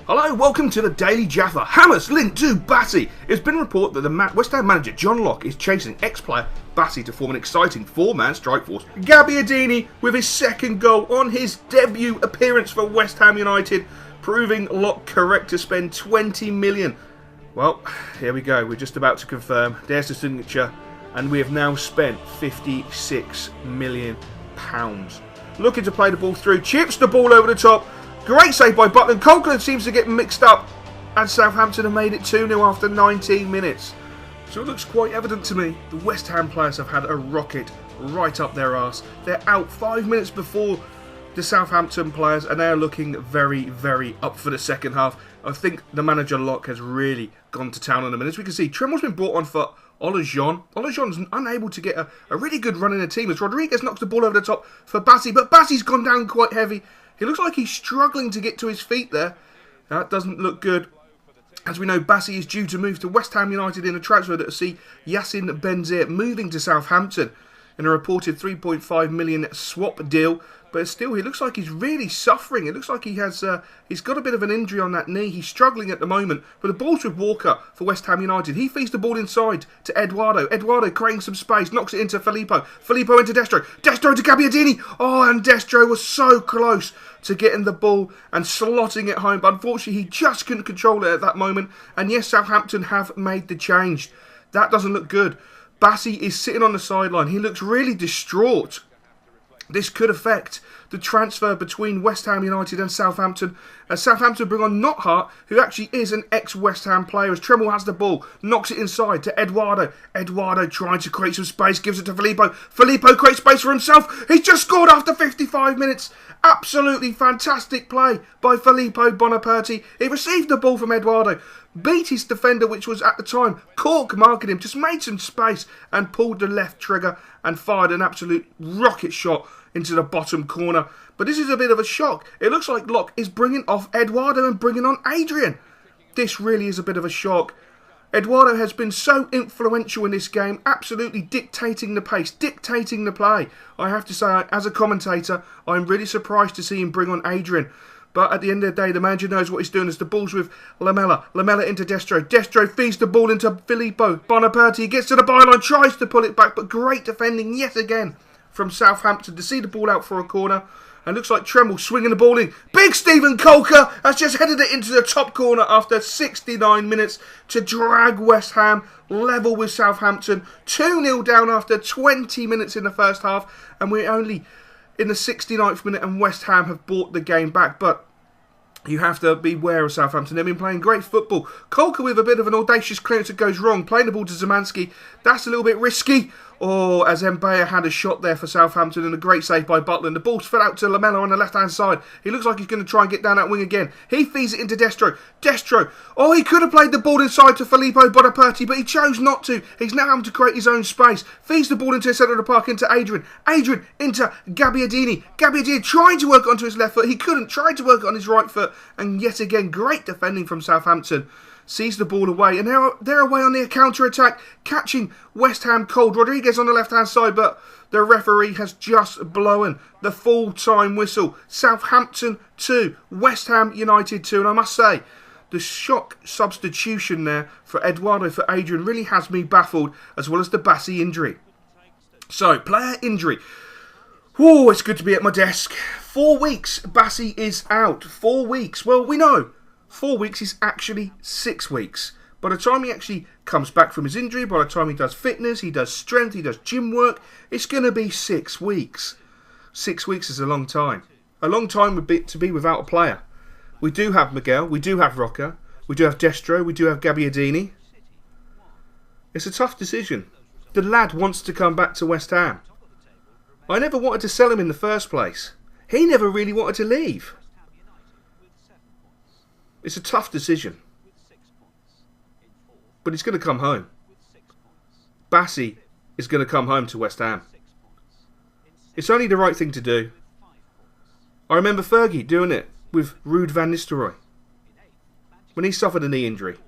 Hello, welcome to the Daily Jaffa. Hammers linked to Bassey. It's been reported that the West Ham manager John Locke is chasing ex-player Bassey to form an exciting four-man strike force. Gabbiadini with his second goal on his debut appearance for West Ham United, proving Locke correct to spend 20 million. Well, here we go. We're just about to confirm. There's the signature, and we have now spent £56 million. Looking to play the ball through, chips the ball over the top. Great save by Butland. Coquelin seems to get mixed up, and Southampton have made it 2-0 after 19 minutes. So it looks quite evident to me the West Ham players have had a rocket right up their arse. They're out 5 minutes before the Southampton players, and they're looking very, very up for the second half. I think the manager Locke has really gone to town on them. And as we can see, Tremor's been brought on for Olajuwon. Olajuwon's unable to get a really good run in the team as Rodriguez knocks the ball over the top for Bassey, but Bassey's gone down quite heavy. He looks like he's struggling to get to his feet there. That doesn't look good. As we know, Bassey is due to move to West Ham United in a transfer that will see Yacine Benzeer moving to Southampton in a reported £3.5 million swap deal. But still, he looks like he's really suffering. It looks like he's got a bit of an injury on that knee. He's struggling at the moment. But the ball's with Walker for West Ham United. He feeds the ball inside to Eduardo. Eduardo creating some space, knocks it into Filippo. Filippo into Destro. Destro to Gabbiadini. Oh, and Destro was so close to getting the ball and slotting it home. But unfortunately, he just couldn't control it at that moment. And yes, Southampton have made the change. That doesn't look good. Bassey is sitting on the sideline. He looks really distraught. This could affect the transfer between West Ham United and Southampton, as Southampton bring on Knothart, who actually is an ex-West Ham player, as Tremor has the ball, knocks it inside to Eduardo. Eduardo trying to create some space, gives it to Filippo. Filippo creates space for himself. He's just scored after 55 minutes. Absolutely fantastic play by Filippo Bonaperti. He received the ball from Eduardo, beat his defender, which was at the time Cork marking him, just made some space and pulled the left trigger and fired an absolute rocket shot into the bottom corner. But this is a bit of a shock. It looks like Locke is bringing off Eduardo and bringing on Adrian. This really is a bit of a shock. Eduardo has been so influential in this game, absolutely dictating the pace, dictating the play. I have to say, as a commentator, I'm really surprised to see him bring on Adrian. But at the end of the day, the manager knows what he's doing as the ball's with Lamela. Lamela into Destro. Destro feeds the ball into Filippo Bonaperti. He gets to the byline, tries to pull it back, but great defending yet again from Southampton to see the ball out for a corner. And looks like Tremble swinging the ball in. Big Stephen Colker has just headed it into the top corner after 69 minutes to drag West Ham level with Southampton. 2-0 down after 20 minutes in the first half. And we're only in the 69th minute and West Ham have brought the game back. But you have to beware of Southampton. They've been playing great football. Colker with a bit of an audacious clearance that goes wrong. Playing the ball to Zemansky. That's a little bit risky. Oh, as Mbeya had a shot there for Southampton and a great save by Butland. The ball's fell out to Lamela on the left-hand side. He looks like he's going to try and get down that wing again. He feeds it into Destro. Destro. Oh, he could have played the ball inside to Filippo Bonaperti, but he chose not to. He's now having to create his own space. Feeds the ball into the centre of the park into Adrian. Adrian into Gabbiadini. Gabbiadini trying to work onto his left foot. He couldn't. Tried to work it on his right foot. And yet again, great defending from Southampton. Sees the ball away, and they're away on their counter-attack, catching West Ham cold. Rodriguez on the left-hand side, but the referee has just blown the full-time whistle. Southampton 2, West Ham United 2, and I must say, the shock substitution there for Eduardo for Adrian really has me baffled, as well as the Bassey injury. So, player injury. Oh, it's good to be at my desk. 4 weeks, Bassey is out. 4 weeks. Well, we know 4 weeks is actually 6 weeks. By the time he actually comes back from his injury, by the time he does fitness, he does strength, he does gym work, it's going to be 6 weeks. 6 weeks is a long time. A long time would be to be without a player. We do have Miguel, we do have Roca, we do have Destro, we do have Gabbiadini. It's a tough decision. The lad wants to come back to West Ham. I never wanted to sell him in the first place. He never really wanted to leave. It's a tough decision. But he's going to come home. Bassey is going to come home to West Ham. It's only the right thing to do. I remember Fergie doing it with Ruud van Nistelrooy when he suffered a knee injury.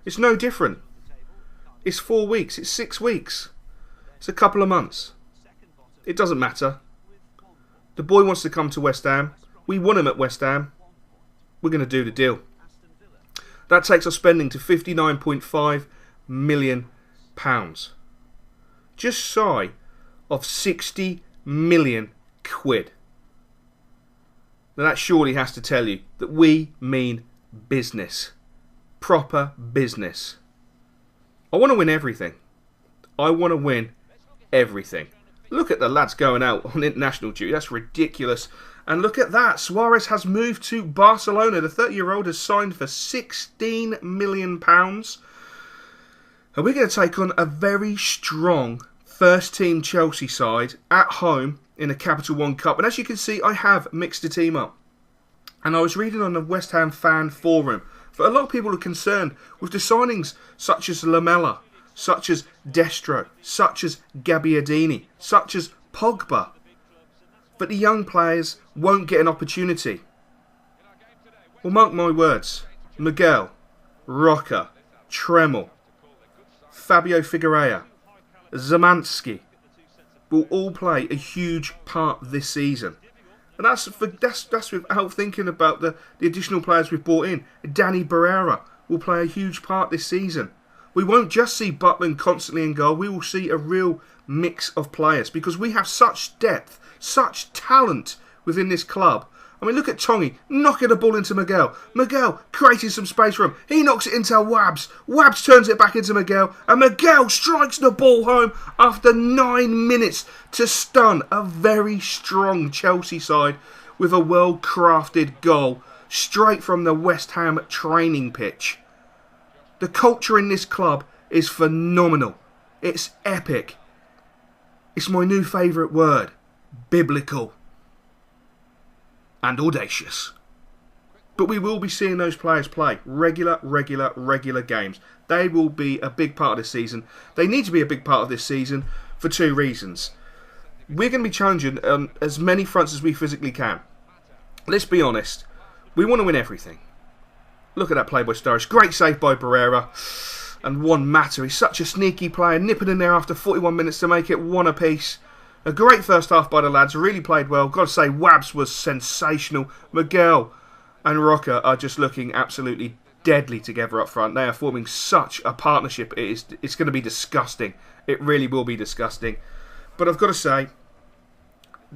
It's no different. It's 4 weeks. It's 6 weeks. It's a couple of months. It doesn't matter. The boy wants to come to West Ham. We want him at West Ham. We're going to do the deal. That takes our spending to £59.5 million. Just shy of 60 million quid. Now that surely has to tell you that we mean business. Proper business. I want to win everything. I want to win everything. Look at the lads going out on international duty. That's ridiculous. And look at that. Suarez has moved to Barcelona. The 30-year-old has signed for £16 million. And we're going to take on a very strong first-team Chelsea side at home in the Capital One Cup. And as you can see, I have mixed the team up. And I was reading on the West Ham fan forum that a lot of people are concerned with the signings such as Lamela, such as Destro, such as Gabbiadini, such as Pogba. But the young players won't get an opportunity. Well, mark my words. Miguel, Roca, Tremel, Fabio Figueroa, Zamansky will all play a huge part this season. And that's without thinking about the additional players we've brought in. Danny Barrera will play a huge part this season. We won't just see Butland constantly in goal. We will see a real mix of players because we have such depth, such talent within this club. I mean, look at Tongi knocking the ball into Miguel. Miguel creating some space for him. He knocks it into Wabs. Wabs turns it back into Miguel. And Miguel strikes the ball home after 9 minutes to stun a very strong Chelsea side with a well-crafted goal straight from the West Ham training pitch. The culture in this club is phenomenal. It's epic. It's my new favourite word. Biblical. And audacious. But we will be seeing those players play regular games. They will be a big part of this season. They need to be a big part of this season for 2 reasons. We're going to be challenging on as many fronts as we physically can. Let's be honest. We want to win everything. Look at that play by Sturridge. Great save by Barrera. And Juan Mata. He's such a sneaky player. Nipping in there after 41 minutes to make it 1 apiece. A great first half by the lads. Really played well. Got to say, Wabs was sensational. Miguel and Roca are just looking absolutely deadly together up front. They are forming such a partnership. It's going to be disgusting. It really will be disgusting. But I've got to say,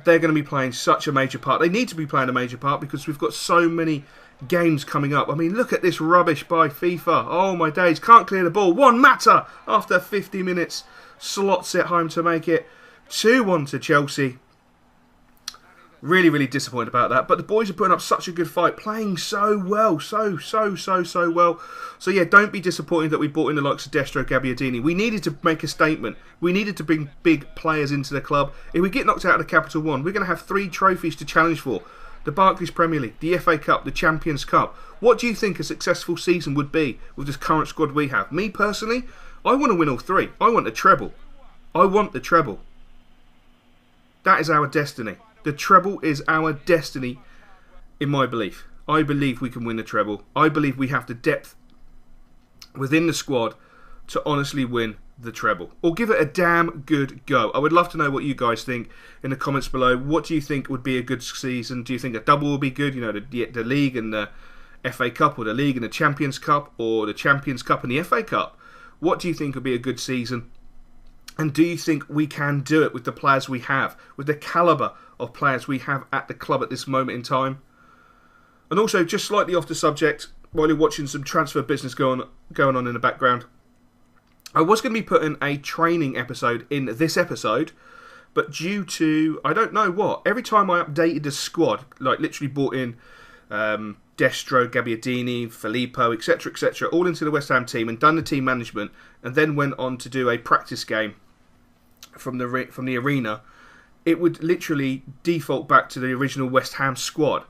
they're going to be playing such a major part. They need to be playing a major part because we've got so many games coming up. I mean, look at this rubbish by FIFA. Oh my days. Can't clear the ball. Juan Mata after 50 minutes slots it home to make it 2-1 to Chelsea. Really disappointed about that. But the boys are putting up such a good fight. Playing so well. So well. So yeah, don't be disappointed that we brought in the likes of Destro, Gabbiadini. We needed to make a statement. We needed to bring big players into the club. If we get knocked out of the Capital One, we're going to have 3 trophies to challenge for. The Barclays Premier League, the FA Cup, the Champions Cup. What do you think a successful season would be with this current squad we have? Me personally, I want to win all 3. I want the treble. I want the treble. That is our destiny. The treble is our destiny, in my belief. I believe we can win the treble. I believe we have the depth within the squad to honestly win the treble. Or give it a damn good go. I would love to know what you guys think in the comments below. What do you think would be a good season? Do you think a double will be good? You know, the League and the FA Cup, or the League and the Champions Cup, or the Champions Cup and the FA Cup? What do you think would be a good season? And do you think we can do it with the players we have, with the calibre of players we have at the club at this moment in time? And also, just slightly off the subject, while you're watching some transfer business going on in the background, I was going to be putting a training episode in this episode, but due to, I don't know what, every time I updated the squad, like literally brought in Destro, Gabbiadini, Filippo, etc., all into the West Ham team and done the team management, and then went on to do a practice game from the arena, it would literally default back to the original West Ham squad.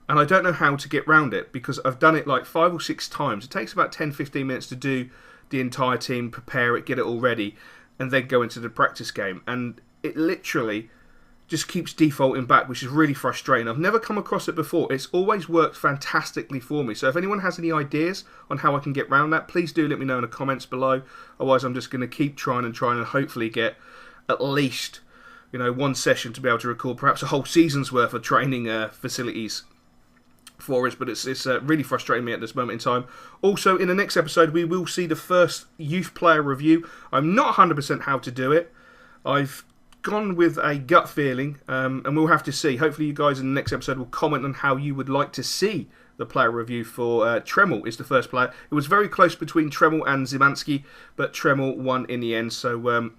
And I don't know how to get round it because I've done it like 5 or 6 times. It takes about 10-15 minutes to do the entire team, prepare it, get it all ready, and then go into the practice game. And it literally just keeps defaulting back, which is really frustrating. I've never come across it before. It's always worked fantastically for me. So if anyone has any ideas on how I can get around that, please do let me know in the comments below. Otherwise, I'm just going to keep trying and hopefully get at least, 1 session to be able to record perhaps a whole season's worth of training facilities for us, but it's really frustrating me at this moment in time. Also, in the next episode, we will see the first youth player review. I'm not 100% how to do it. I've gone with a gut feeling, and we'll have to see. Hopefully, you guys in the next episode will comment on how you would like to see the player review for Tremel is the first player. It was very close between Tremel and Zimanski, but Tremel won in the end, so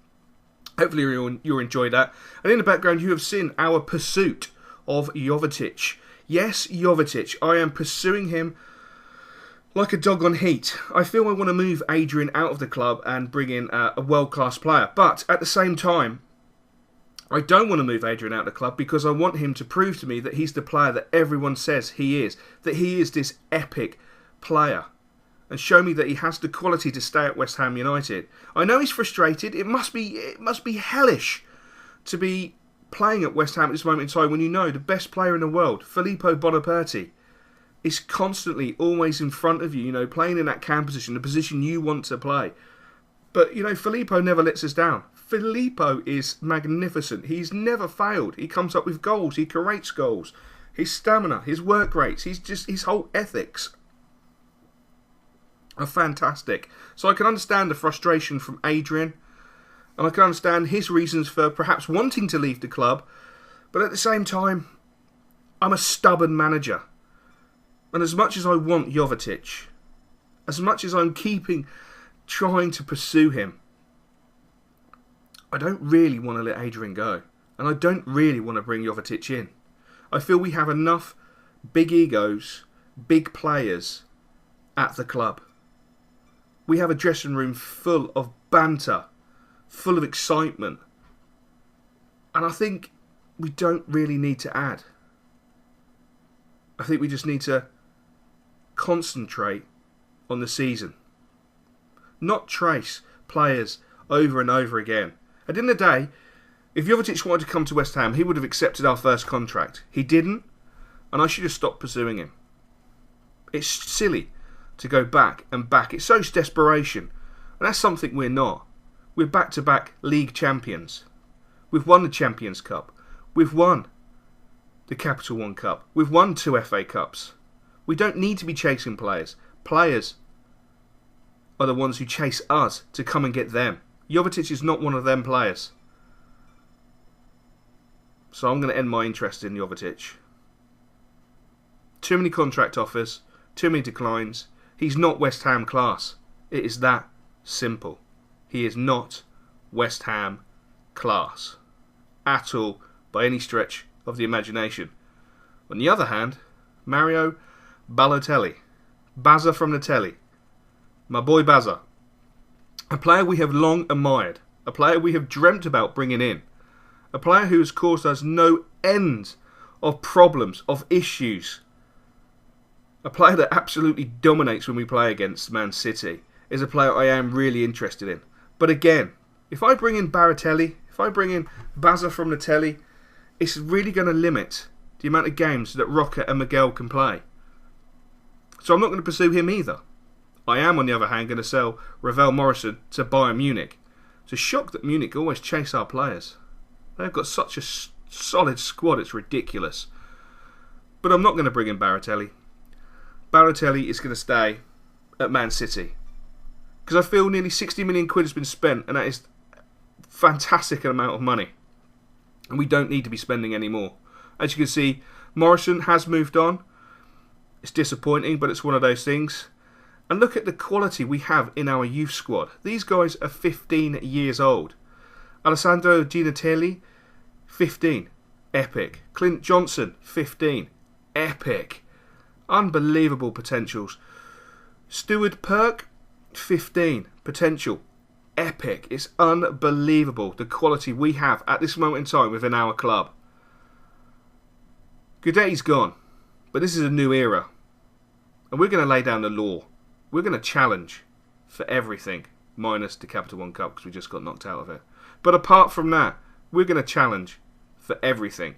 hopefully you'll enjoy that. And in the background, you have seen our pursuit of Jovetic. Yes, Jovetic. I am pursuing him like a dog on heat. I feel I want to move Adrian out of the club and bring in a world-class player. But at the same time, I don't want to move Adrian out of the club because I want him to prove to me that he's the player that everyone says he is. That he is this epic player. And show me that he has the quality to stay at West Ham United. I know he's frustrated. It must be hellish to be playing at West Ham at this moment in time when you know the best player in the world, Filippo Bonaperti, is constantly always in front of you, playing in that cam position, the position you want to play. But, Filippo never lets us down. Filippo is magnificent. He's never failed. He comes up with goals. He creates goals. His stamina, his work rates, his whole ethics are fantastic. So I can understand the frustration from Adrian, and I can understand his reasons for perhaps wanting to leave the club. But at the same time, I'm a stubborn manager. And as much as I want Jovetic, as much as I'm trying to pursue him, I don't really want to let Adrian go. And I don't really want to bring Jovetic in. I feel we have enough big egos, big players at the club. We have a dressing room full of banter, full of excitement. And I think we don't really need to add. I think we just need to concentrate on the season. Not trace players over and over again. At the end of the day, if Jovetic wanted to come to West Ham, he would have accepted our first contract. He didn't, and I should have stopped pursuing him. It's silly to go back and back. It shows desperation, and that's something we're not. We're back-to-back league champions. We've won the Champions Cup. We've won the Capital One Cup. We've won 2 FA Cups. We don't need to be chasing players. Players are the ones who chase us to come and get them. Jovetic is not one of them players. So I'm going to end my interest in Jovetic. Too many contract offers, too many declines. He's not West Ham class. It is that simple. He is not West Ham class at all by any stretch of the imagination. On the other hand, Mario Balotelli, Bazza from the telly, my boy Bazza, a player we have long admired, a player we have dreamt about bringing in, a player who has caused us no end of problems, of issues, a player that absolutely dominates when we play against Man City, is a player I am really interested in. But again, if I bring in Baratelli, if I bring in Bazza from the telly, it's really going to limit the amount of games that Roca and Miguel can play. So I'm not going to pursue him either. I am, on the other hand, going to sell Ravel Morrison to Bayern Munich. It's a shock that Munich always chase our players. They've got such a solid squad, it's ridiculous. But I'm not going to bring in Baratelli. Baratelli is going to stay at Man City. Because I feel nearly 60 million quid has been spent, and that is a fantastic amount of money. And we don't need to be spending any more. As you can see, Morrison has moved on. It's disappointing, but it's one of those things. And look at the quality we have in our youth squad. These guys are 15 years old. Alessandro Ginatelli, 15. Epic. Clint Johnson, 15. Epic. Unbelievable potentials. Stuart Perk, 15. Potential. Epic. It's unbelievable the quality we have at this moment in time within our club. Gudetti's gone. But this is a new era. And we're going to lay down the law. We're going to challenge for everything, minus the Capital One Cup because we just got knocked out of it. But apart from that, we're going to challenge for everything.